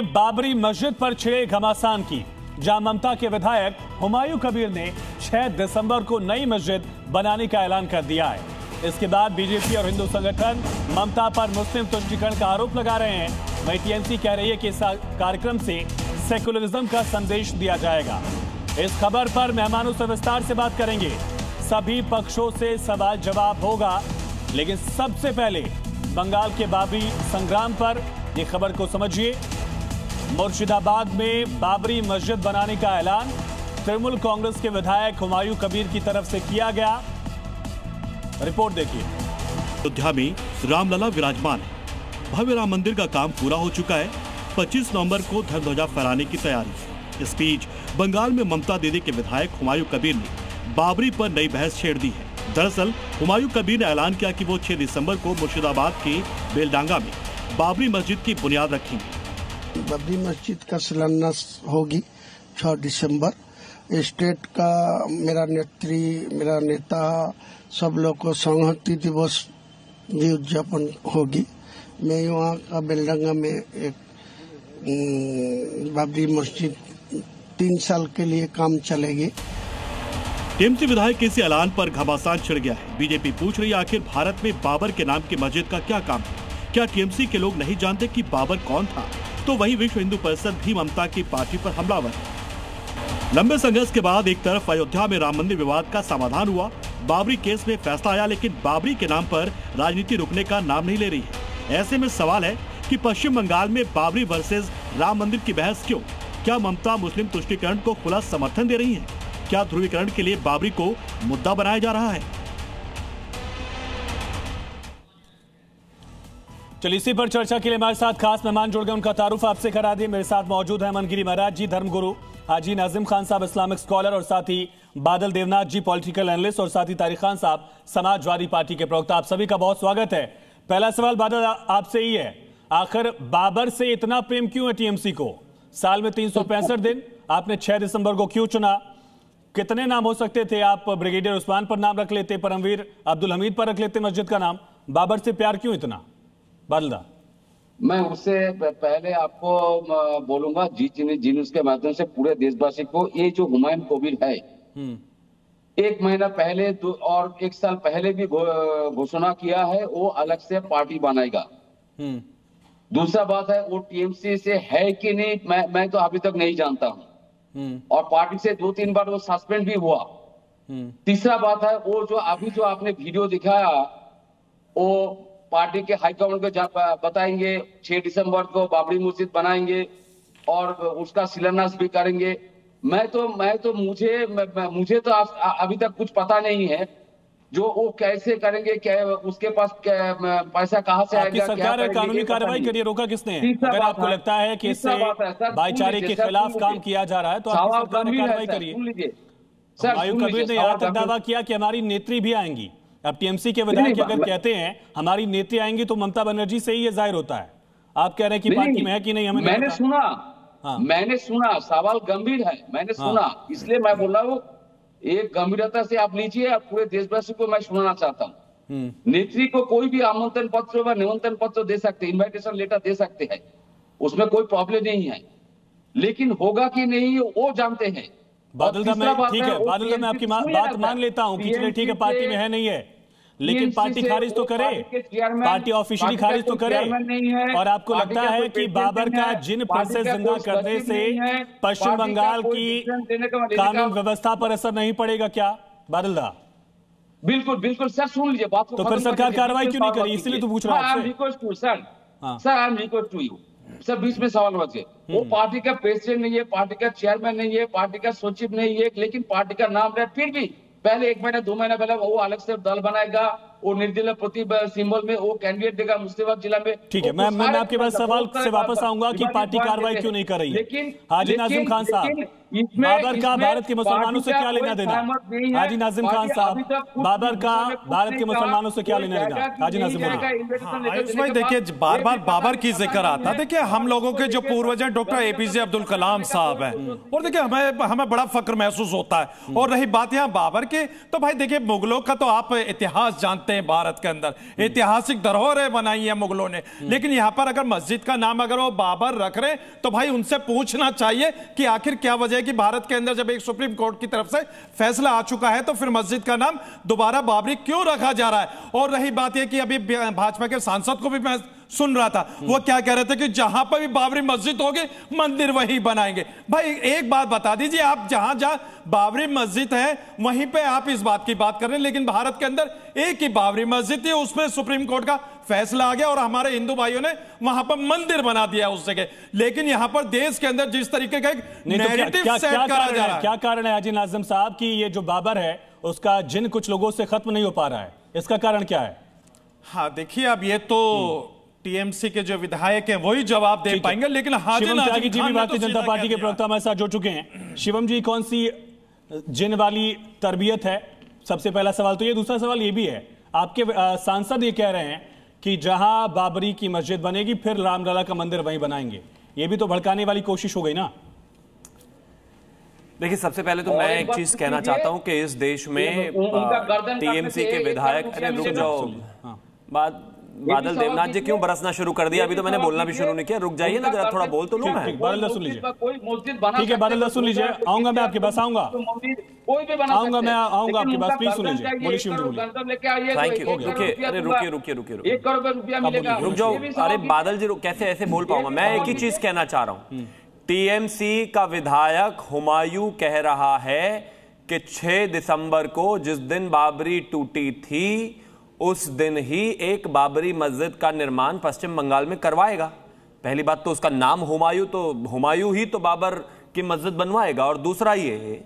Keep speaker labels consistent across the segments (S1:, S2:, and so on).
S1: बाबरी मस्जिद पर छिड़े घमासान की, जहां ममता के विधायक हुमायूं कबीर ने 6 दिसंबर को नई मस्जिद बनाने का ऐलान कर दिया है। इसके बाद बीजेपी और हिंदू संगठन ममता पर मुस्लिम तुष्टीकरण का आरोप लगा रहे हैं। वहीं टीएमसी कह रही है कि इस कार्यक्रम से सेकुलरिज्म का संदेश दिया जाएगा। इस खबर पर मेहमानों से विस्तार से बात करेंगे। सभी पक्षों से सवाल जवाब होगा, लेकिन सबसे पहले बंगाल के बाबरी संग्राम पर यह खबर को समझिए। मुर्शिदाबाद में बाबरी मस्जिद बनाने का ऐलान तृणमूल कांग्रेस के विधायक हुमायूं कबीर की तरफ से किया गया। रिपोर्ट देखिए।
S2: अयोध्या में रामलला विराजमान है। भव्य राम मंदिर का काम पूरा हो चुका है। 25 नवंबर को धर्मध्वजा फहराने की तैयारी। इस बीच बंगाल में ममता दीदी के विधायक हुमायूं कबीर ने बाबरी पर नई बहस छेड़ दी है। दरअसल हुमायूं कबीर ने ऐलान किया कि वो 6 दिसंबर को मुर्शिदाबाद के बेलडांगा में बाबरी मस्जिद की बुनियाद रखेंगे।
S3: बाबरी मस्जिद का शिलान्यास होगी 6 दिसंबर। स्टेट का मेरा नेता सब लोग को संहति दिवस भी उद्यापन होगी। मैं वहाँ का बेलडंगा में एक बाबरी मस्जिद 3 साल के लिए काम चलेगी।
S2: टीएमसी विधायक के इस ऐलान पर घमासान छिड़ गया है। बीजेपी पूछ रही है आखिर भारत में बाबर के नाम की मस्जिद का क्या काम है? क्या टीएमसी के लोग नहीं जानते कि बाबर कौन था? तो वही विश्व हिंदू परिषद भी ममता की पार्टी पर हमलावर है। लंबे संघर्ष के बाद एक तरफ अयोध्या में राम मंदिर विवाद का समाधान हुआ, बाबरी केस में फैसला आया, लेकिन बाबरी के नाम पर राजनीति रुकने का नाम नहीं ले रही है। ऐसे में सवाल है कि पश्चिम बंगाल में बाबरी वर्सेस राम मंदिर की बहस क्यों? क्या ममता मुस्लिम तुष्टीकरण को खुला समर्थन दे रही है? क्या ध्रुवीकरण के लिए बाबरी को मुद्दा बनाया जा रहा है?
S1: चलिए, इसी पर चर्चा के लिए हमारे साथ खास मेहमान जुड़ गए। उनका तारुफ आपसे करा दिए। मेरे साथ मौजूद है मनगिरी महाराज जी, धर्मगुरु, हाजी नाजिम खान साहब, इस्लामिक स्कॉलर, और साथ ही बादल देवनाथ जी, पॉलिटिकल एनालिस्ट, और साथ ही तारिक खान साहब, समाजवादी पार्टी के प्रवक्ता। आप सभी का बहुत स्वागत है। पहला सवाल बादल आपसे ही है, आखिर बाबर से इतना प्रेम क्यों है टीएमसी को? साल में 365 दिन, आपने 6 दिसंबर को क्यों चुना? कितने नाम हो सकते थे? आप ब्रिगेडियर उस्मान पर नाम रख लेते, परमवीर अब्दुल हमीद पर रख लेते मस्जिद का नाम। बाबर से प्यार क्यों इतना? बादल,
S4: मैं उससे पहले आपको बोलूंगा जी न्यूज़ के माध्यम से पूरे देशवासी को, ये जो हुमायूं कबीर है 1 महीना पहले और 1 साल पहले भी घोषणा किया है वो अलग से पार्टी बनाएगा। दूसरा बात है वो टीएमसी से है कि नहीं, मैं तो अभी तक नहीं जानता हूँ। और पार्टी से 2-3 बार वो सस्पेंड भी हुआ। तीसरा बात है वो जो अभी जो आपने वीडियो दिखाया वो पार्टी के हाईकमांड को बताएंगे 6 दिसंबर को बाबरी मस्जिद बनाएंगे और उसका शिलान्यास भी करेंगे। मुझे तो अभी तक कुछ पता नहीं है जो वो कैसे करेंगे, क्या उसके पास पैसा कहाँ से आएगा,
S1: सरकार है कानूनी कार्रवाई करिए, रोका किसने? अगर आपको लगता है कि इससे भाईचारे के खिलाफ काम किया जा रहा है तो आप सरकार ने कार्रवाई करिए। हुमायूं कबीर ने यहाँ तक दावा किया कि हमारी नेत्री भी आएंगी। अब टीएमसी के विधायक अगर कहते हैं हमारी नेत्री आएंगी तो ममता बनर्जी से ही ये जाहिर होता है। आप कह रहे हैं कि पार्टी में है कि नहीं? हमें
S4: मैंने सुना सवाल गंभीर है, मैंने सुना, इसलिए मैं बोल रहा हूँ एक गंभीरता से आप लीजिए। आप पूरे देशवासी को मैं सुनाना चाहता हूँ, नेत्री को कोई भी आमंत्रण पत्र व निमंत्रण पत्र दे सकते, इन्विटेशन लेटर दे सकते हैं, उसमें कोई प्रॉब्लम नहीं है, लेकिन होगा कि नहीं वो जानते हैं।
S1: बादल साहब, ठीक है बादल साहब, मैं आपकी बात मान लेता हूं कि चलिए ठीक है पार्टी में है नहीं है, लेकिन पार्टी खारिज तो करे, पार्टी ऑफिशियली खारिज तो करे। और आपको लगता है कि बाबर का जिन प्रिंसेस जिंदा करने से पश्चिम बंगाल की कानून व्यवस्था पर असर नहीं पड़ेगा क्या बादल साहब?
S4: बिल्कुल बिल्कुल सर, सुन लीजिए बात को।
S1: तो फिर सरकार कार्रवाई क्यों नहीं करी? इसलिए तो पूछ रहा हूं
S4: सर, बीच में सवाल बच गए। वो पार्टी का प्रेसिडेंट नहीं है, पार्टी का चेयरमैन नहीं है, पार्टी का सचिव नहीं है, लेकिन पार्टी का नाम है। फिर भी पहले 1 महीना 2 महीना पहले वो अलग से दल बनाएगा, वो निर्दलीय प्रतीक सिंबल में वो कैंडिडेट देगा मुर्शिदाबाद जिला में।
S1: ठीक है, मैं आपके पास सवाल से वापस आऊंगा कि पार्टी कार्रवाई क्यों नहीं कर रही है। हाजी नाजिम खान साहब, बाबर का भारत के मुसलमानों से क्या लेना देना? हाजी नाजिम खान साहब, बाबर का भारत के मुसलमानों से क्या लेना देना? हाजी नाजिम खान।
S5: आयुष भाई देखिए, बार बार बाबर की जिक्र आता। देखिए हम लोगों के जो पूर्वज हैं डॉक्टर एपीजे अब्दुल कलाम साहब हैं, और देखिए हमें बड़ा फक्र महसूस होता है। और रही बात यहाँ बाबर की, तो भाई देखिए मुगलों का तो आप इतिहास जानते हैं, भारत के अंदर ऐतिहासिक धरोहरें बनाई है मुगलों ने। लेकिन यहाँ पर अगर मस्जिद का नाम अगर वो बाबर रख रहे तो भाई उनसे पूछना चाहिए कि आखिर क्या वजह है कि भारत के अंदर जब एक सुप्रीम कोर्ट की तरफ से फैसला आ चुका है तो फिर मस्जिद का नाम दोबारा बाबरी क्यों रखा जा रहा है। और रही बात यह कि अभी भाजपा के सांसद को भी मैं सुन रहा था, वो क्या कह रहे थे कि जहां पर भी बाबरी मस्जिद होगी मंदिर वहीं बनाएंगे। भाई एक बात बता दीजिए, आप जहां जहां बाबरी मस्जिद है वहीं पे आप इस बात की बात कर रहे हैं, लेकिन भारत के अंदर एक ही बाबरी मस्जिद थी, उसमें सुप्रीम कोर्ट का फैसला आ गया और हमारे हिंदू भाइयों ने वहां पर मंदिर बना दिया उस जगह। लेकिन यहां पर देश के अंदर जिस तरीके का नैरेटिव सेट करा जा रहा है,
S1: क्या कारण है हाजी नाज़िम साहब कि ये जो बाबर है उसका जिन कुछ लोगों से खत्म नहीं हो पा रहा है, इसका कारण क्या है?
S5: हाँ देखिए, अब ये तो टीएमसी के जो विधायक हैं वही जवाब दे पाएंगे, लेकिन
S1: शिवम त्यागी जी भी भारतीय जनता पार्टी के प्रवक्ता हमारे साथ जुड़ चुके हैं। शिवम जी, कौन सी जिन वाली तरबियत है? सबसे पहला सवाल तो ये। दूसरा सवाल ये भी है, आपके सांसद ये कह रहे हैं कि जहां बाबरी की मस्जिद बनेगी फिर रामलला का मंदिर वहीं बनाएंगे, ये भी तो भड़काने वाली कोशिश हो गई ना।
S6: देखिए सबसे पहले तो मैं एक चीज कहना चाहता हूं कि इस देश में टीएमसी के विधायक, अरे रुक जाओ, बादल देवनाथ जी क्यों बरसना शुरू कर दिया? अभी तो मैंने बोलना भी शुरू नहीं किया, रुक जाइए ना जरा, थोड़ा बोल तो लूं मैं।
S1: बादल सुन लीजिए, ठीक है बादल सुन लीजिए, आऊंगा मैं आपके पास, आऊंगा आपके पास, प्लीज सुन लीजिए, बोलिए शिवम जी बोलिए।
S6: Thank you. रुकिए, अरे रुकिए, 1 करोड़ रुपया मिलेगा, रुक जाओ। अरे बादल जी कैसे ऐसे बोल पाऊंगा मैं? एक ही चीज कहना चाह रहा हूं, टीएमसी का विधायक हुमायूं कह रहा है कि 6 दिसंबर को जिस दिन बाबरी टूटी थी उस दिन ही एक बाबरी मस्जिद का निर्माण पश्चिम बंगाल में करवाएगा। पहली बात तो उसका नाम हुमायूं ही तो बाबर की मस्जिद बनवाएगा। और दूसरा ये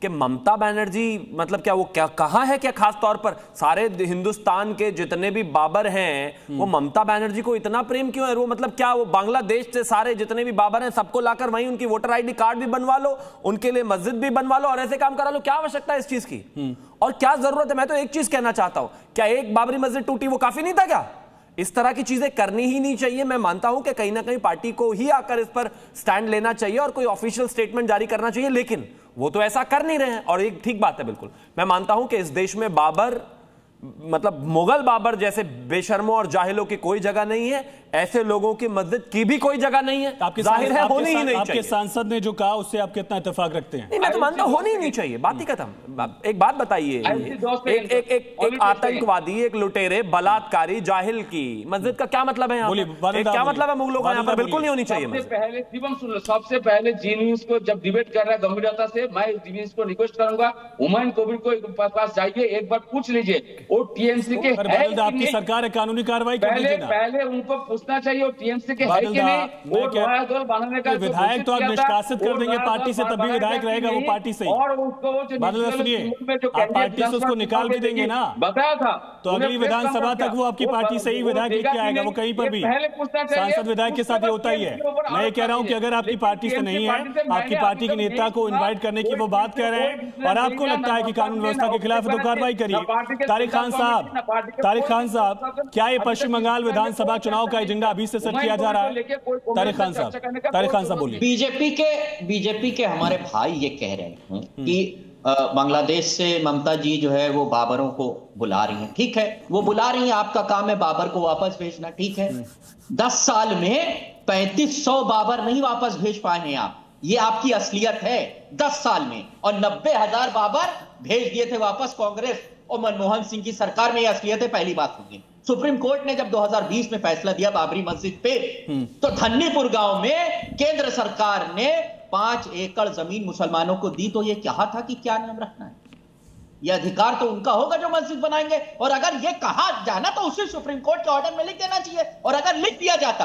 S6: कि ममता बनर्जी मतलब क्या वो क्या कहा है क्या खास तौर पर सारे हिंदुस्तान के जितने भी बाबर हैं वो ममता बनर्जी को इतना प्रेम क्यों है? वो मतलब क्या वो बांग्लादेश से सारे जितने भी बाबर हैं सबको लाकर वहीं उनकी वोटर आईडी कार्ड भी बनवा लो, उनके लिए मस्जिद भी बनवा लो और ऐसे काम करा लो? क्या आवश्यकता है इस चीज की और क्या जरूरत है? मैं तो एक चीज कहना चाहता हूं, क्या एक बाबरी मस्जिद टूटी वो काफी नहीं था क्या? इस तरह की चीजें करनी ही नहीं चाहिए। मैं मानता हूं कि कहीं ना कहीं पार्टी को ही आकर इस पर स्टैंड लेना चाहिए और कोई ऑफिशियल स्टेटमेंट जारी करना चाहिए, लेकिन वो तो ऐसा कर नहीं रहे हैं। और एक ठीक बात है, बिल्कुल मैं मानता हूं कि इस देश में बाबर मतलब मुगल बाबर जैसे बेशर्मों और जाहिलों की कोई जगह नहीं है, ऐसे लोगों की मस्जिद की भी कोई जगह नहीं है।
S1: आपके
S6: जाहिर है होनी ही नहीं चाहिए।
S1: आपके सांसद ने जो कहा उससे आप कितना इत्तेफाक रखते हैं?
S6: नहीं, मैं तो मानता हूं होनी ही नहीं चाहिए, बात ही खत्म। एक बात बताइए, एक आतंकवादी, एक लुटेरे, बलात्कारी, जाहिल की मस्जिद का क्या मतलब है? क्या मतलब है मुगलों का यहाँ पर? बिल्कुल नहीं होनी चाहिए।
S4: सबसे पहले जी न्यूज को जब डिबेट कर रहा है गंभीरता से, मैं जी न्यूज को रिक्वेस्ट करूंगा हुमायूं कबीर को पास जाइए, एक बार पूछ लीजिए वो टीएमसी के है।
S1: आपकी सरकार है, कानूनी कार्रवाई
S4: पहले उनको पूछना चाहिए वो टीएमसी के है कि नहीं। वो दल बनाने का
S1: विधायक तो आप निष्कासित कर देंगे पार्टी से, तभी विधायक रहेगा वो पार्टी से।
S4: और उसको
S1: सुनिए, आप पार्टी से उसको निकाल भी देंगे ना,
S4: बताया था
S1: तो अगली विधानसभा तक वो आपकी पार्टी से ही विधायक लेके आएगा। वो कहीं पर भी सांसद विधायक के साथ ये होता ही है। मैं ये कह रहा हूँ कि अगर आपकी पार्टी से नहीं है, आपकी पार्टी के नेता को इन्वाइट करने की वो बात कह रहे हैं और आपको लगता है कि कानून व्यवस्था के खिलाफ तो कार्रवाई करिए। तारिक खान साहब, क्या ये पश्चिम बंगाल विधानसभा चुनाव का एजेंडा अभी से सेट किया जा रहा है? तारिक खान साहब बोलिए।
S7: बीजेपी के हमारे भाई ये कह रहे हैं कि बांग्लादेश से ममता जी जो है वो बाबरों को बुला रही हैं। ठीक है, वो बुला रही हैं, आपका काम है बाबर को वापस भेजना। ठीक है, 10 साल में 3500 बाबर नहीं वापस भेज पाए हैं आप, ये आपकी असलियत है 10 साल में। और 90,000 बाबर भेज दिए थे वापस कांग्रेस और मनमोहन सिंह की सरकार में, ये असलियत है। पहली बात होगी, सुप्रीम कोर्ट ने जब 2020 में फैसला दिया बाबरी मस्जिद पे, तो धन्नीपुर गांव में केंद्र सरकार ने 5 एकड़ जमीन मुसलमानों को दी, तो ये कहा था कि क्या नाम रखना है, ये अधिकार तो उनका होगा जो मस्जिद बनाएंगे। और अगर ये कहा जाना तो उसे सुप्रीम कोर्ट के ऑर्डर में लिख देना चाहिए। और अगर लिख दिया जाता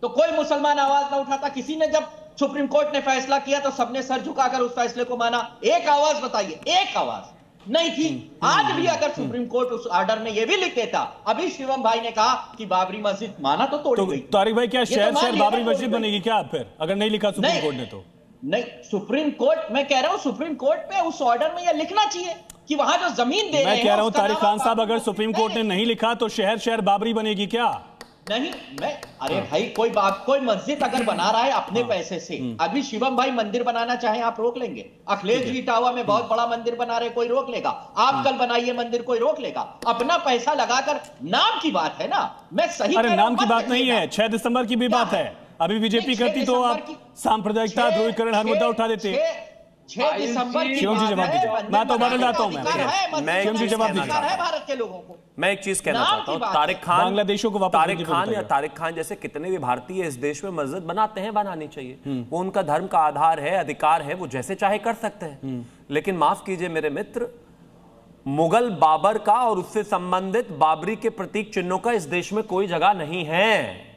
S7: तो कोई मुसलमान आवाज ना उठाता। किसी ने जब सुप्रीम कोर्ट ने फैसला किया तो सबने सर झुकाकर उस फैसले को माना। एक आवाज बताइए, एक आवाज नहीं थी। आज भी अगर सुप्रीम कोर्ट उस ऑर्डर में यह भी लिख देता, अभी शिवम भाई ने कहा कि बाबरी मस्जिद माना तो तोड़ी गई।
S1: तारिक भाई, क्या शहर बाबरी मस्जिद बनेगी क्या फिर, अगर नहीं लिखा सुप्रीम कोर्ट ने? तो
S7: नहीं, सुप्रीम कोर्ट, मैं कह रहा हूं सुप्रीम कोर्ट पे उस ऑर्डर में यह लिखना चाहिए कि वहां जो जमीन दे रहे हैं,
S1: मैं कह रहा हूं तारिक खान साहब, अगर सुप्रीम कोर्ट ने नहीं लिखा तो शहर शहर बाबरी बनेगी क्या?
S7: नहीं, अरे भाई कोई मस्जिद अगर बना रहा है अपने पैसे से, अभी शिवम भाई मंदिर बनाना चाहे आप रोक लेंगे? अखिलेश जी इटावा में बहुत बड़ा मंदिर बना रहे, कोई रोक लेगा? आप कल बनाइए मंदिर, कोई रोक लेगा? अपना पैसा लगाकर, नाम की बात है ना, मैं सही
S1: अरे नाम की बात नहीं है, 6 दिसंबर की भी बात है। अभी बीजेपी करती तो आप सांप्रदायिकता, ध्रुवीकरण, हर मुद्दा उठा देते।
S7: 6 दिसंबर की
S1: शिवम जी जवाब दीजिए, मैं तो बदल जाता हूं।
S7: मैं
S1: शिवम जी जवाब दीजिए।
S7: भारत के लोगों को
S6: मैं एक चीज कहना चाहता हूं, तारिक खान,
S1: बांग्लादेशों को वापस
S6: तारिक खान जैसे कितने भी भारतीय इस देश में मस्जिद बनाते हैं, बनानी चाहिए, वो उनका धर्म का आधार है, अधिकार है, वो जैसे चाहे कर सकते हैं। लेकिन माफ कीजिए मेरे मित्र, मुगल बाबर का और उससे संबंधित बाबरी के प्रतीक चिन्हों का इस देश में कोई जगह नहीं है।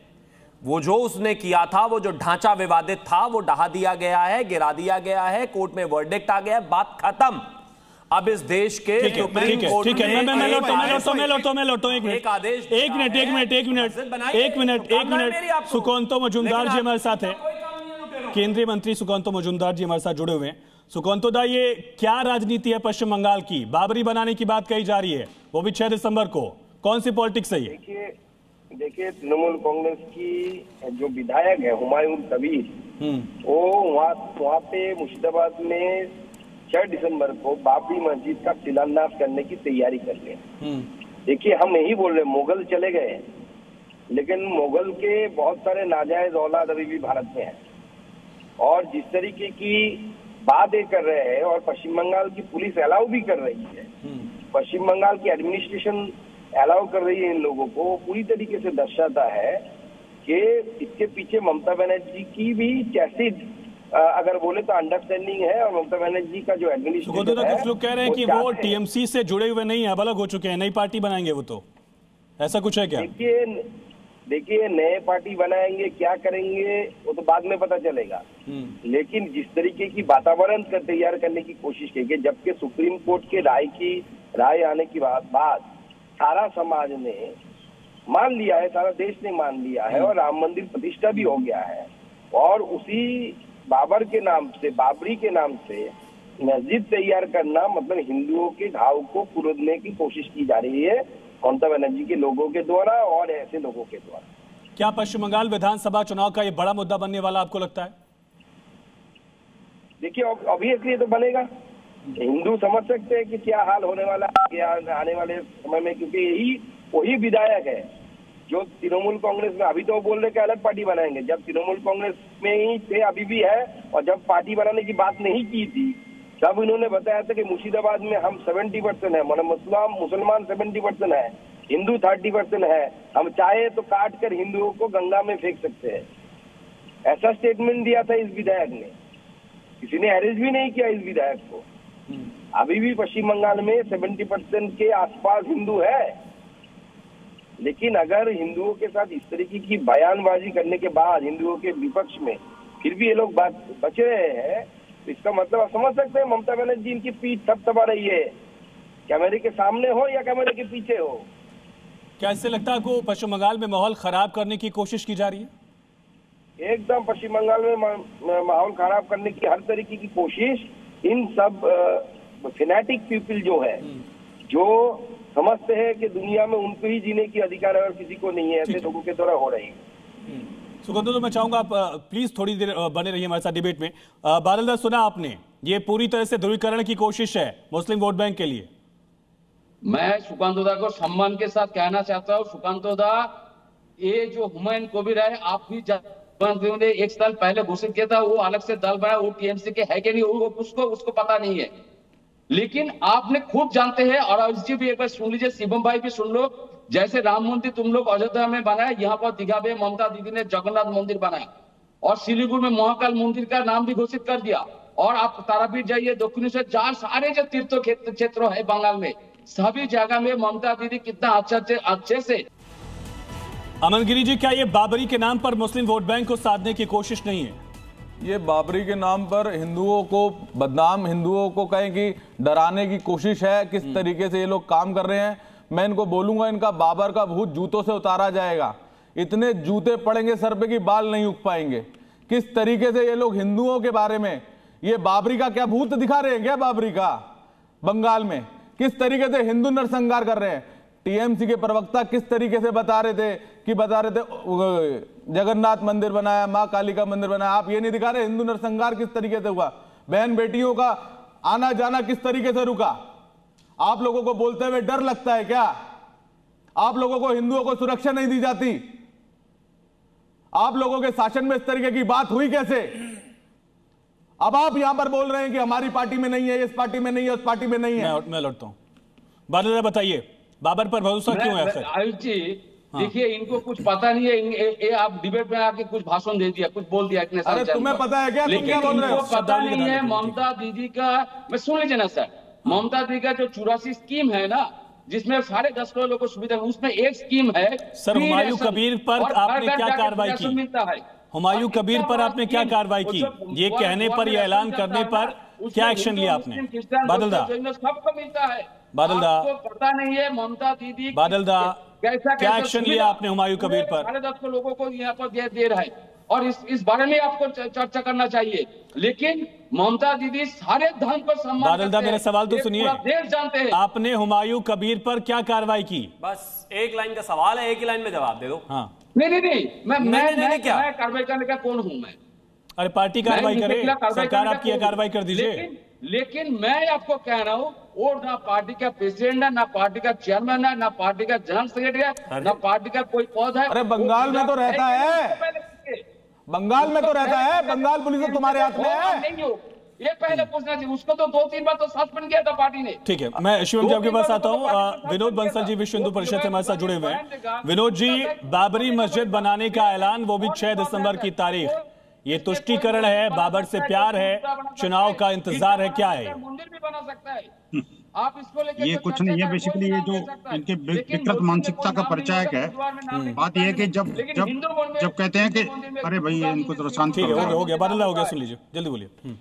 S6: वो जो उसने किया था, वो जो ढांचा विवादित था, वो ढहा दिया गया है, गिरा दिया गया है, कोर्ट में वर्डिक्ट आ गया, बात खत्म। अब इस देश के सुप्रीम कोर्ट
S1: ठीक है, मैं लौटो एक मिनट। सुकांतो मजूमदार जी हमारे साथ है, केंद्रीय मंत्री सुकांतो मजूमदार जी हमारे साथ जुड़े हुए हैं। सुकांतो दा, ये क्या राजनीति है पश्चिम बंगाल की? बाबरी बनाने की बात कही जा रही है, वो भी 6 दिसंबर को। कौन सी पॉलिटिक्स है ये?
S8: देखिए, तृणमूल कांग्रेस की जो विधायक है हुमायूं कबीर, वो वहाँ पे मुर्शिदाबाद में 6 दिसंबर को बाबरी मस्जिद का शिलान्यास करने की तैयारी कर रहे हैं। देखिए, हम यही बोल रहे हैं, मुगल चले गए, लेकिन मुगल के बहुत सारे नाजायज औलाद अभी भी भारत में है, और जिस तरीके की बात ये कर रहे हैं, और पश्चिम बंगाल की पुलिस अलाउ भी कर रही है, पश्चिम बंगाल की एडमिनिस्ट्रेशन अलाउ कर रही है इन लोगों को, पूरी तरीके से दर्शाता है कि इसके पीछे ममता बनर्जी की भी कैसी, अगर बोले तो अंडरस्टैंडिंग है, और ममता बनर्जी का जो एडमिनिस्ट्रेशन है,
S1: कुछ लोग कह रहे हैं कि वो टीएमसी से जुड़े हुए नहीं है, अब अलग हो चुके हैं, नई पार्टी बनाएंगे वो, तो ऐसा कुछ है क्या?
S8: देखिए, नए पार्टी बनाएंगे, क्या करेंगे वो तो बाद में पता चलेगा, लेकिन जिस तरीके की वातावरण तैयार करने की कोशिश की, जबकि सुप्रीम कोर्ट के राय आने की बाद सारा समाज ने मान लिया है, सारा देश ने मान लिया है, और राम मंदिर प्रतिष्ठा भी हो गया है, और उसी बाबर के नाम से, बाबरी के नाम से मस्जिद तैयार करना, मतलब हिंदुओं के घाव को कुरेदने की कोशिश की जा रही है ममता बनर्जी के लोगों के द्वारा और ऐसे लोगों के द्वारा।
S1: क्या पश्चिम बंगाल विधानसभा चुनाव का ये बड़ा मुद्दा बनने वाला आपको लगता है?
S8: देखिए, ऑब्वियसली तो बनेगा, हिंदू समझ सकते हैं कि क्या हाल होने वाला है आने वाले समय में, क्योंकि वही विधायक है जो तृणमूल कांग्रेस में, अभी तो बोल रहे कि अलग पार्टी बनाएंगे, जब तृणमूल कांग्रेस में ही थे, अभी भी है, और जब पार्टी बनाने की बात नहीं की थी तब इन्होंने बताया था कि मुर्शिदाबाद में हम 70% है, मतलब मुसलमान 70% है, हिंदू 30% है, हम चाहे तो काट कर हिंदुओं को गंगा में फेंक सकते हैं, ऐसा स्टेटमेंट दिया था इस विधायक ने। किसी ने अरेस्ट भी नहीं किया इस विधायक को। अभी भी पश्चिम बंगाल में 70% के आसपास हिंदू है, लेकिन अगर हिंदुओं के साथ इस तरीके की बयानबाजी करने के बाद हिंदुओं के विपक्ष में फिर भी ये लोग बच रहे हैं, तो इसका मतलब आप समझ सकते हैं ममता बनर्जी इनकी पीठ थपथपा रही है, कैमरे के सामने हो या कैमरे के पीछे हो।
S1: क्या इससे लगता है आपको पश्चिम बंगाल में माहौल खराब करने की कोशिश की जा रही है?
S8: एकदम पश्चिम बंगाल में माहौल खराब करने की हर तरीके की कोशिश इन सब फेनेटिक पीपल जो है, जो समझते हैं कि दुनिया में उनको ही जीने की अधिकार है और किसी को नहीं है, ऐसे लोगों के द्वारा हो रही है।
S1: सुकांतो, तो मैं चाहूंगा आप प्लीज थोड़ी देर बने रहिए हमारे साथ डिबेट में। बादल दा, सुना आपने, ये पूरी तरह से ध्रुवीकरण की कोशिश है मुस्लिम वोट बैंक के लिए।
S4: मैं सुकांतो दा को सम्मान के साथ कहना चाहता हूँ, सुकांतो दा, ये जो हुमायूं कबीर है, आप भी ने 1 साल पहले घोषित किया था, वो अलग से दल बनाया, वो टीएमसी के है कि नहीं उसको पता नहीं है, लेकिन आपने खूब जानते हैं। और जी भी एक बार सुन लीजिए, शिवम भाई भी सुन लो, जैसे राम मंदिर तुम लोग अयोध्या में बनाया, यहाँ पर दीघा में ममता दीदी ने जगन्नाथ मंदिर बनाया, और सिलीगुड़ी में महाकाल मंदिर का नाम भी घोषित कर दिया, और आप तारापीठ जाइए, दक्षिणेश्वर, जहाँ सारे जो तीर्थ क्षेत्र है बंगाल में, सभी जगह में ममता दीदी कितना अच्छे से।
S1: अमन गिरी जी, क्या ये बाबरी के नाम पर मुस्लिम वोट बैंक को साधने की कोशिश नहीं है?
S9: ये बाबरी के नाम पर हिंदुओं को बदनाम, हिंदुओं को कहें कि डराने की कोशिश है। किस तरीके से ये लोग काम कर रहे हैं, मैं इनको बोलूंगा, इनका बाबर का भूत जूतों से उतारा जाएगा। इतने जूते पड़ेंगे सर पे कि बाल नहीं उग पाएंगे। किस तरीके से ये लोग हिंदुओं के बारे में, ये बाबरी का क्या भूत दिखा रहे हैं क्या, बाबरी का बंगाल में किस तरीके से हिंदू नरसंहार कर रहे हैं। टीएमसी के प्रवक्ता किस तरीके से बता रहे थे जगन्नाथ मंदिर बनाया, मां काली का मंदिर बनाया, आप ये नहीं दिखा रहे हिंदू नरसंहार किस तरीके से हुआ, बहन बेटियों का आना जाना किस तरीके से रुका। आप लोगों को बोलते हुए डर लगता है क्या? आप लोगों को हिंदुओं को सुरक्षा नहीं दी जाती? आप लोगों के शासन में इस तरीके की बात हुई कैसे? अब आप यहां पर बोल रहे हैं कि हमारी पार्टी में नहीं है, इस पार्टी में नहीं है, उस पार्टी में नहीं है।
S1: मैं लौटता हूं। बादल बताइए, बाबर पर भरोसा क्यों है?
S4: आयुष जी देखिए, इनको कुछ पता नहीं है। ये आप डिबेट में आके कुछ भाषण दे दिया, कुछ बोल दिया इतने साल।
S9: अरे तुम्हें पता है क्या?
S4: लेकिन इनको पता नहीं है ममता दीदी का, मैं सुन लीजिए ना सर, ममता दीदी का जो 84 स्कीम है ना, जिसमें 10.5 करोड़ लोगों को सुविधा, उसमें एक स्कीम है
S1: सर हुमायूं कबीर पर आपने क्या कार्रवाई की?
S4: मिलता है
S1: हुमायूं कबीर पर आपने क्या कार्रवाई की? ये कहने पर, ये ऐलान करने पर क्या एक्शन लिया आपने? बादल दा,
S4: सबको मिलता है।
S1: बादल दा,
S4: पता नहीं है ममता दीदी
S1: बादल दा, क्या एक्शन लिया आपने हुमायूं कबीर पर?
S4: 10.5 लोगों को यहाँ पर दे रहा है, और इस बारे में आपको चर्चा करना चाहिए। लेकिन ममता दीदी सारे धर्म को सम्मान
S1: बादल दा, मेरा सवाल तो सुनिए,
S4: देश जानते हैं।
S1: आपने हुमायूं कबीर पर क्या कार्रवाई की?
S6: बस एक लाइन का सवाल है, एक ही लाइन में जवाब दे दो।
S1: हाँ,
S4: नहीं, मैं
S6: क्या
S4: कार्रवाई करने का कौन हूं मैं?
S1: अरे पार्टी कार्रवाई करे, सरकार आपकी कार्रवाई कर दीजिए।
S4: लेकिन मैं आपको कह रहा हूँ, वो ना पार्टी का प्रेसिडेंट है, ना पार्टी का चेयरमैन है, ना पार्टी का जनरल सेक्रेटरी है, ना पार्टी का कोई पद है।
S9: अरे बंगाल में तो रहता है, बंगाल में तो रहता है, बंगाल पुलिस तो तुम्हारे हाथ में है।
S4: ये पहले पूछना चाहिए उसको, तो 2-3 बार तो सस्पेंड किया था पार्टी ने।
S1: ठीक है, मैं शिवम जी आपके पास आता हूँ। विनोद बंसल जी विश्व हिंदू परिषद से हमारे साथ जुड़े हुए हैं। विनोद जी, बाबरी मस्जिद बनाने का ऐलान, वो भी 6 दिसंबर की तारीख, ये तुष्टीकरण है, बाबर से प्यार है, चुनाव का इंतजार है, क्या है?
S4: मंदिर भी बना सकता है, आप इसको लेकर
S10: ये कुछ नहीं है। बेसिकली ये जो इनके विकृत मानसिकता का परिचायक है। बात यह है कि जब कहते हैं कि अरे भाई इनको तो शांत करो।
S1: हो गया, बदला हो गया, सुन लीजिए, जल्दी बोलिए।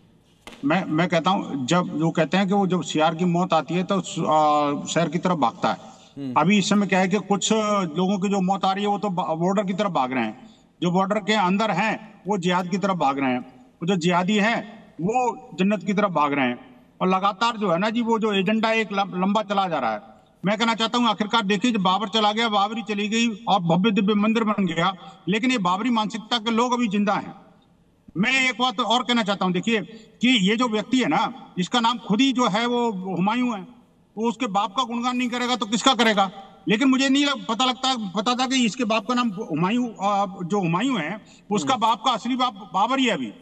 S10: मैं कहता हूँ, जब वो कहते हैं कि वो जब सीआर की मौत आती है तो शहर की तरफ भागता है। अभी इस समय क्या है कि कुछ लोगों की जो मौत आ रही है वो तो बॉर्डर की तरफ भाग रहे हैं, जो बॉर्डर के अंदर हैं वो जिहाद की तरफ भाग रहे हैं, वो जो जिहादी हैं वो जन्नत की तरफ भाग रहे हैं। और लगातार जो है ना जी, वो जो एजेंडा एक लंबा चला जा रहा है। मैं कहना चाहता हूँ, आखिरकार देखिए, जब बाबर चला गया, बाबरी चली गई और भव्य दिव्य मंदिर बन गया, लेकिन ये बाबरी मानसिकता के लोग अभी जिंदा हैं। मैं एक बात और कहना चाहता हूँ, देखिए कि ये जो व्यक्ति है ना, जिसका नाम खुद ही जो है वो हुमायूं है, वो उसके बाप का गुणगान नहीं करेगा तो किसका करेगा? लेकिन मुझे नहीं पता था कि इसके बाप का नाम हुमायूं, जो हुमायूं है उसका बाप का असली बाप बाबर ही है। अभी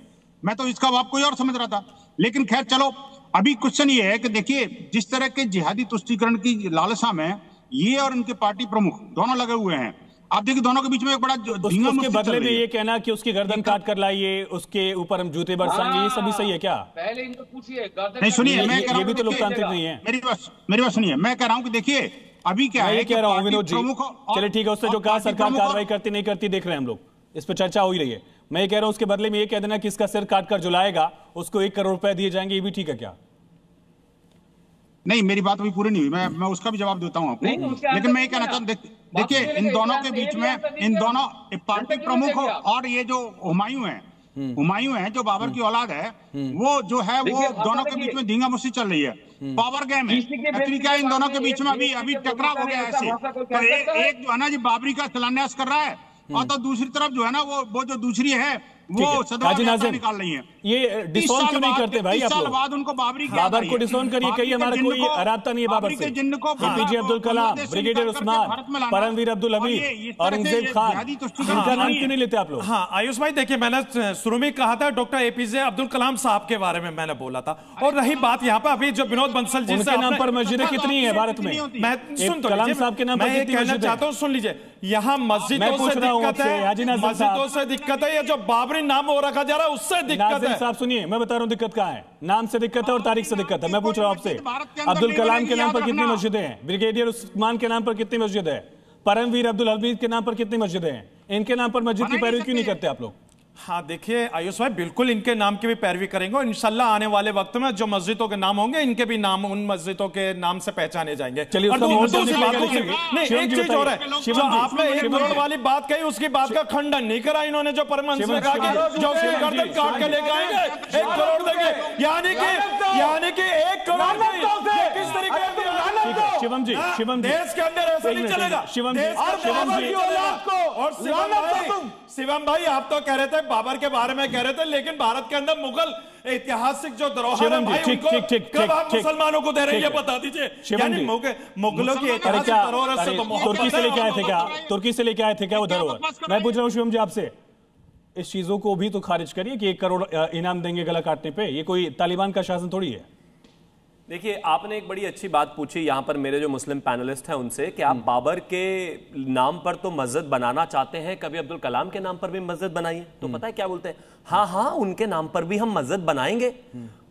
S10: मैं तो इसका बाप कोई और समझ रहा था। लेकिन खैर चलो, अभी क्वेश्चन ये है कि देखिए, जिस तरह के जिहादी तुष्टीकरण की लालसा में ये और इनके पार्टी प्रमुख दोनों लगे हुए हैं, आप देखिए दोनों के बीच में एक बड़ा
S1: उसके बदले में ये कहना कि उसकी गर्दन काट कर लाइए, उसके ऊपर हम जूते बरसाएंगे, ये सभी सही है क्या?
S4: पहले इनको पूछिए।
S10: नहीं सुनिए, मैं कह रहा हूं,
S1: ये भी तो लोकतांत्रिक नहीं है।
S10: मेरी बात सुनिए, मैं कह रहा हूं कि देखिए अभी क्या है,
S1: कह रहा हूं विनोद जी, चलिए ठीक है, उससे जो कहा सरकार कार्रवाई करती नहीं करती देख रहे हैं हम लोग, इस पर चर्चा हो ही रही है। मैं ये कह रहा हूं उसके बदले में ये कह देना कि इसका सिर काट कर जुलाएगा, उसको 1 करोड़ रुपए दिए जाएंगे, ये भी ठीक है क्या?
S10: नहीं, मेरी बात अभी पूरी नहीं हुई, मैं उसका भी जवाब देता हूं आपको। लेकिन मैं ये कहना चाहता हूं, देखिए इन दोनों के बीच में, इन दोनों पार्टी प्रमुख और ये जो हुमायूं है जो बाबर की औलाद है, वो जो है वो दोनों के बीच में धींगा मुस्सी चल रही है, पावर गेम है। एक्चुअली क्या इन दोनों के बीच में अभी टकराव हो गया ऐसे। तो एक जो है ना जी बाबरी का शिलान्यास कर रहा है, और तो दूसरी तरफ जो है ना वो जो दूसरी है वो सदवा निकाल रही है।
S1: ये डिसोन क्यों नहीं करते भाई आप लोग?
S10: बाद उनको
S1: बाबर को डिसोन करिए, कहिए हमारा कोई राब्ता नहीं है बाबर से। एपीजे अब्दुल कलाम, ब्रिगेडियर उस्मान, परमवीर अब्दुल हमीद, औरंगजेब खान, इनका नाम क्यों नहीं लेते आप लोग?
S5: हाँ आयुष भाई, देखिए मैंने शुरू में कहा था डॉक्टर एपीजे अब्दुल कलाम साहब के बारे में मैंने बोला था, और रही बात यहाँ पे अभी जो विनोद बंसल जी
S1: उनके नाम पर मस्जिदें कितनी है भारत में?
S5: मैं सुन तो
S1: कलाम साहब के नाम पर कितनी मस्जिदें
S5: चाहता हूँ, सुन लीजिए। यहाँ मस्जिदों से दिक्कत है, या जो बाबरी नाम हो रखा जा रहा है उससे दिक्कत है।
S1: साहब सुनिए, मैं बता रहा हूँ दिक्कत कहाँ है। नाम से दिक्कत है और तारीख से दिक्कत है। मैं पूछ रहा हूँ आपसे, अब्दुल कलाम के नाम पर कितनी मस्जिदें हैं? ब्रिगेडियर उस्मान के नाम पर कितनी मस्जिद है? परमवीर अब्दुल हमीद के नाम पर कितनी मस्जिदें हैं? इनके नाम पर मस्जिद की पैरवी क्यों नहीं करते आप लोग?
S5: हाँ देखिए आयुष भाई, बिल्कुल इनके नाम की भी पैरवी करेंगे और इंशाल्लाह आने वाले वक्त में जो मस्जिदों के नाम होंगे इनके भी नाम उन मस्जिदों के नाम से पहचाने जाएंगे।
S1: चलिए
S5: एक चीज और है, जो आपने 1 करोड़ वाली बात कही उसकी बात का खंडन नहीं करा इन्होंने, जो परमहंस ने कहा कि जो गर्दन काट के लेके आएंगे 1 करोड़ देंगे, यानी कि 1 करोड़ किस तरीके
S1: शिवम जी
S5: देश के अंदर ऐसा नहीं चलेगा।
S1: शिवम जी
S5: और शिवम भाई आप तो कह रहे थे बाबर के बारे में कह रहे थे, लेकिन भारत के अंदर मुगल ऐतिहासिक जो धरोहर है भाई उनको कब आप मुसलमानों को दे रहे हैं ये बता दीजिए। यानी मुगलों की ऐतिहासिक धरोहर से तो
S1: तुर्की से लेके आए थे क्या? तुर्की से लेके आए थे क्या वो धरोहर? मैं पूछ रहा हूँ शिवम जी आपसे, इस चीजों को भी तो खारिज करिए कि 1 करोड़ इनाम देंगे गला काटने पे। ये कोई तालिबान का शासन थोड़ी है।
S6: देखिए आपने एक बड़ी अच्छी बात पूछी यहाँ पर मेरे जो मुस्लिम पैनलिस्ट हैं उनसे कि आप बाबर के नाम पर तो मस्जिद बनाना चाहते हैं, कभी अब्दुल कलाम के नाम पर भी मस्जिद बनाइए। तो पता है क्या बोलते हैं? हाँ उनके नाम पर भी हम मस्जिद बनाएंगे।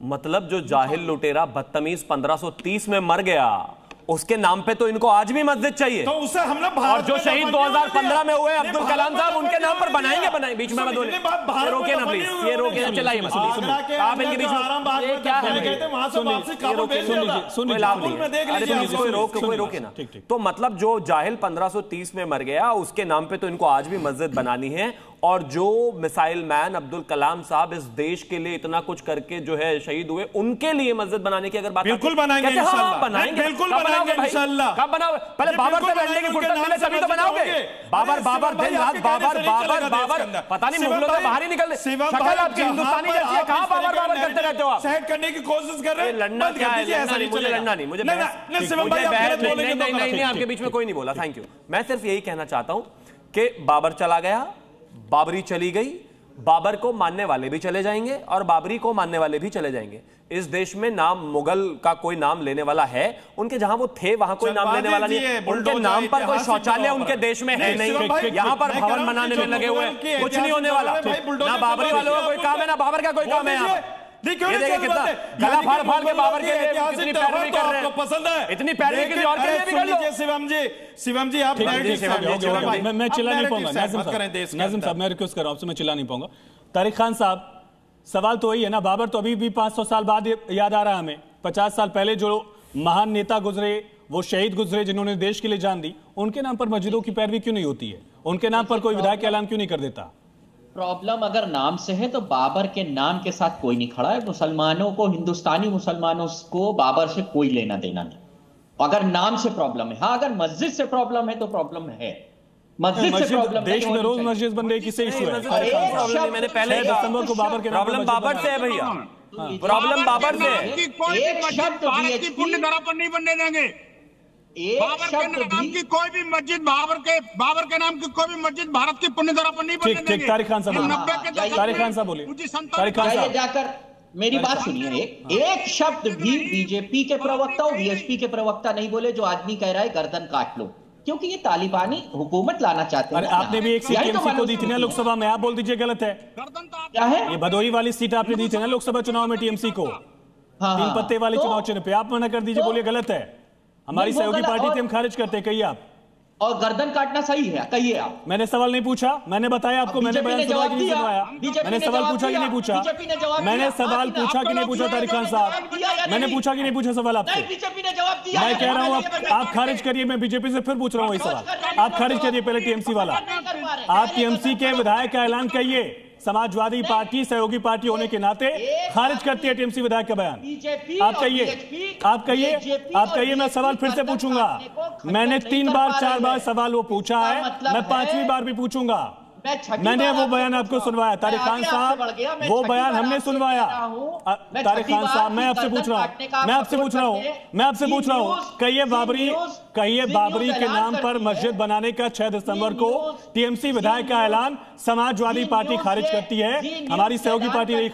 S6: मतलब जो जाहिल लुटेरा बदतमीज 1530 में मर गया उसके नाम पे तो इनको आज भी मस्जिद चाहिए।
S5: तो उससे हम लोग
S6: और जो शहीद 2015 में हुए अब्दुल कलाम साहब उनके नाम पर बनाएंगे। बीच में रोके ना प्लीज, ये रोके ना, चलाइए आप इनके बीच में ये क्या है? कोई रोके ना। तो मतलब जो जाहिल 1530 में मर गया उसके नाम पे तो इनको आज भी मस्जिद बनानी है। और जो मिसाइल मैन अब्दुल कलाम साहब इस देश के लिए इतना कुछ करके जो है शहीद हुए, उनके लिए मस्जिद बनाने की अगर बात
S5: बिल्कुल बनाएंगे इंशाल्लाह,
S6: बनाएंगे
S5: बिल्कुल बनाएंगे इंशाल्लाह।
S6: कब बनाओ? पहले बाबर से लड़ने की फुर्सत मिले तभी तो बनाओगे। बाबर दिन रात बाबर पता नहीं मुगलों से बाहर ही निकल शक्ल आपकी हिंदुस्तानी जैसी है, कहां बाबर करते रहते हो आप?
S5: सेट करने की कोशिश कर रहे हैं।
S6: लड़ना क्या है? मुझे लड़ना नहीं, मुझे नहीं, आपके बीच में कोई नहीं बोला। Thank you. मैं सिर्फ यही कहना चाहता हूं कि बाबर चला गया, बाबरी चली गई, बाबर को मानने वाले भी चले जाएंगे और बाबरी को मानने वाले भी चले जाएंगे। इस देश में नाम मुगल का कोई नाम लेने वाला है? उनके जहां वो थे वहां कोई नाम लेने वाला नहीं है। उनके नाम पर कोई शौचालय उनके देश में है नहीं। यहां पर भवन बनाने में लगे हुए कुछ नहीं होने वाला। ना बाबरी वालों का कोई काम है ना बाबर का कोई काम है। कितना गला फाड़ फाड़ के बाबर के लिए इतनी पैरवी कर रहे हैं, पसंद है इतनी पैरवी किसी और के लिए भी कर लो।
S5: शिवम जी आप
S1: मैं चिल्ला नहीं पाऊंगा। नाज़िम साहब मैं रिक्वेस्ट कर रहा हूं आपसे, मैं चिल्ला नहीं पाऊंगा। तारिक खान साहब सवाल तो वही है ना, बाबर तो अभी भी 500 साल बाद याद आ रहा है हमें। 50 साल पहले जो महान नेता गुजरे, वो शहीद गुजरे जिन्होंने देश के लिए जान दी, उनके नाम पर मस्जिदों की पैरवी क्यों नहीं होती है? उनके नाम पर कोई विधायक ऐलान क्यों नहीं कर देता?
S7: प्रॉब्लम अगर नाम से है तो बाबर के नाम के साथ कोई नहीं खड़ा है। मुसलमानों को, हिंदुस्तानी मुसलमानों को बाबर से कोई लेना देना नहीं, अगर नाम से प्रॉब्लम है। हाँ अगर मस्जिद से प्रॉब्लम है तो प्रॉब्लम है। मस्जिद से प्रॉब्लम
S1: देश में रोज मस्जिद बन रही, किससे इशू है?
S6: मैंने पहले
S1: दिसंबर को बाबर के
S6: प्रॉब्लम बाबर से है भैया, प्रॉब्लम बाबर से है।
S10: एक शब्द भारत की पुण्य धरा पर नहीं बनने देंगे। बाबर के नाम की कोई भी मस्जिद, बाबर के नाम की कोई भी मस्जिद भारत की पुण्य धरा पर नहीं बनने देंगे।
S1: तारिक खान साहब बोलिए। तारिक खान साहब
S7: जाकर मेरी बात सुनिए। एक शब्द भी बीजेपी के प्रवक्ता और बीएसपी के प्रवक्ता नहीं बोले। जो आदमी कह रहा है गर्दन काट लो, क्योंकि ये तालिबानी हुकूमत लाना चाहते हैं।
S1: आपने भी एक सीट टीएमसी को दी थी ना लोकसभा में, आप बोल दीजिए गलत है।
S7: क्या है
S1: ये भदोही वाली सीट आपने दी थी ना लोकसभा चुनाव में टीएमसी को, 3 पत्ते वाले चुनाव चिन्ह पे, आप मना कर दीजिए, बोलिए गलत है। हमारी सहयोगी पार्टी थी, हम खारिज करते हैं, कहिए आप।
S7: और गर्दन काटना सही है, कहिए आप।
S1: मैंने सवाल नहीं पूछा, मैंने बताया आपको, मैंने बयान सुनवाया कि नहीं सुनवाया, मैंने सवाल पूछा कि नहीं पूछा, मैंने सवाल पूछा कि नहीं पूछा तारिक खान साहब, मैंने पूछा कि नहीं पूछा सवाल आपसे? मैं कह रहा हूँ आप खारिज करिए, मैं बीजेपी से फिर पूछ रहा हूँ वही सवाल, आप खारिज करिए पहले टीएमसी वाला। आप टीएमसी के विधायक का ऐलान करिए, समाजवादी पार्टी सहयोगी पार्टी होने के नाते खारिज करती है टीएमसी विधायक का बयान। आप कहिए, मैं सवाल फिर से पूछूंगा। मैंने 3 बार 4 बार सवाल वो पूछा है, मैं 5वीं बार भी पूछूंगा। मैंने वो बयान आपको सुनवाया तारिक खान साहब, वो बयान हमने सुनवाया। तारिक खान साहब मैं आपसे पूछ रहा हूँ, कहिए बाबरी के नाम पर मस्जिद बनाने का 6 दिसंबर को टीएमसी विधायक का ऐलान समाजवादी पार्टी खारिज करती है, हमारी सहयोगी पार्टी नहीं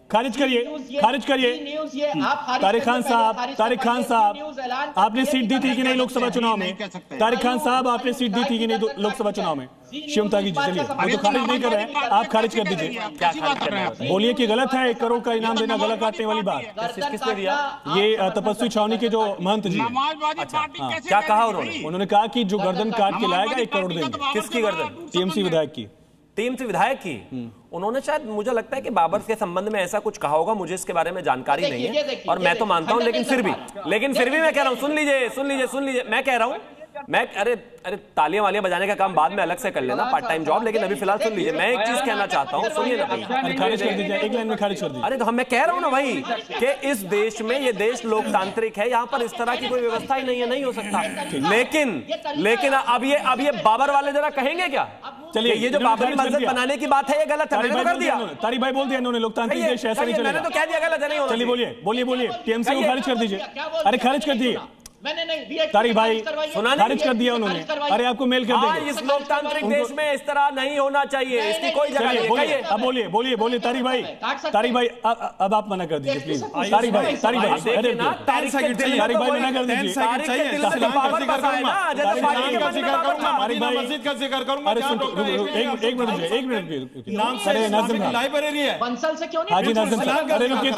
S1: खारिज करिए, खारिज करिए। तारिक खान साहब आपने सीट दी थी कि नहीं लोकसभा चुनाव में? तारिक खान साहब आपने सीट दी थी कि नहीं लोकसभा चुनाव में? शिवम तागी जी चलिए, वो तो खारिज नहीं कर रहे हैं, आप खारिज कर दीजिए। बोलिए कि गलत है 1 करोड़ का इनाम देना, गला काटने वाली बात
S6: किसने दिया?
S1: ये तपस्वी छावनी के जो महंत जी।
S6: अच्छा क्या कहा
S1: उन्होंने कहा कि जो गर्दन काट के लाएगा 1 करोड़ देंगे।
S6: किसकी गर्दन?
S1: टीएमसी विधायक की।
S6: टीएमसी विधायक की? उन्होंने शायद, मुझे लगता है कि बाबर के संबंध में ऐसा कुछ कहा होगा, मुझे इसके बारे में जानकारी नहीं है और मैं तो मानता हूं, लेकिन फिर भी मैं कह रहा हूं, सुन लीजिए, मैं कह रहा हूं, अरे तालियां वालियां बजाने का काम बाद में अलग से कर लेना, पार्ट टाइम जॉब, लेकिन अभी फिलहाल सुन लीजिए, मैं एक चीज कहना चाहता हूं, सुनिए ना भाई,
S1: खारिज कर दीजिए, एक लाइन में खारिज कर दीजिए।
S6: अरे तो मैं कह रहा हूं ना भाई कि इस देश में, ये देश लोकतांत्रिक है, यहां पर इस तरह की कोई व्यवस्था ही नहीं है, नहीं हो सकता। लेकिन अब ये बाबर वाले जरा कहेंगे क्या? चलिए, ये जो बाबरी मस्जिद बनाने की बात है, ये गलत है, मैंने तो कर दिया।
S1: तारिक भाई बोल दिया इन्होंने, लोकतांत्रिक देश ऐसा नहीं चलेगा।
S6: मैंने तो कह दिया गलत है, नहीं होगा।
S1: चलिए बोलिए, टीएमसी को खारिज कर दीजिए। अरे खारिज कर दिए तारिक भाई, खारिज कर दिया उन्होंने। अरे आपको मेल कर देंगे।
S6: इस लोकतांत्रिक देश में इस तरह नहीं होना चाहिए, इसकी कोई जगह नहीं।
S1: अब बोलिए तारिक भाई, अब आप मना कर दीजिए प्लीज। तारिक भाई मना कर दीजिए।
S5: मस्जिद का जिक्र करूंगा।
S1: एक मिनट, लाइब्रेरी है बंसल से क्यों नहीं? हाजी नाज़िम साहब, अरे रुकिए,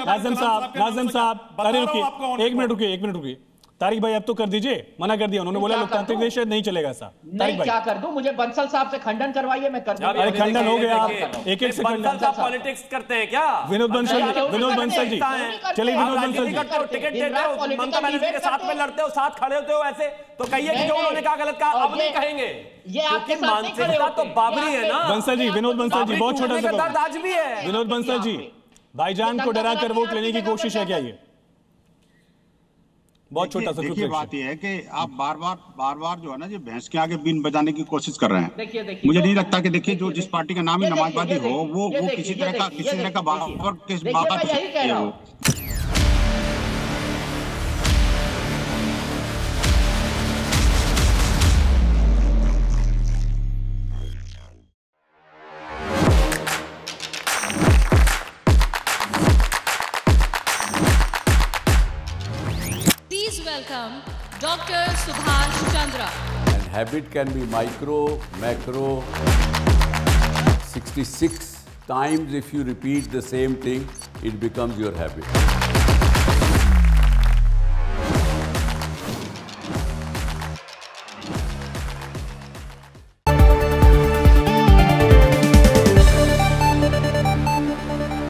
S1: नाज़िम साहब, अरे रुकिए, एक मिनट रुकिए। तारिक भाई अब तो कर दीजिए, मना कर दिया उन्होंने, बोला लोकतांत्रिक देश नहीं चलेगा साहब।
S7: नहीं, क्या कर दूं? मुझे बंसल साहब से खंडन करवाइए, मैं कर दूं।
S1: अरे खंडन हो गया, एक सेकंड।
S6: पॉलिटिक्स करते हैं क्या?
S1: विनोद बंसल जी, चलिए विनोद बंसल जी,
S6: टिकट देते हो, ममता बनर्जी के साथ में लड़ते हो, साथ खड़े होते हो, ऐसे तो कहिए कि जो उन्होंने कहा गलत कहा, अब नहीं कहेंगे।
S7: ये आपके
S6: मानसिकता तो बाबरी है ना।
S1: बंसल जी, विनोद बंसल जी, बहुत छोटा सा
S6: दर्द आज भी है।
S1: विनोद बंसल जी, भाईजान को डरा कर वोट लेने की कोशिश है क्या? ये बहुत छोटा सा।
S10: देखिए, बात यह है कि आप बार बार जो है ना, जो भैंस के आगे बीन बजाने की कोशिश कर रहे हैं। मुझे नहीं लगता कि देखिए, जो जिस पार्टी का नाम ही नमाजवादी हो, वो किसी तरह का बाबा हो।
S11: Welcome Dr. Subhash Chandra.
S12: And habit can be micro, macro. 66 times if you repeat the same thing, it becomes your habit.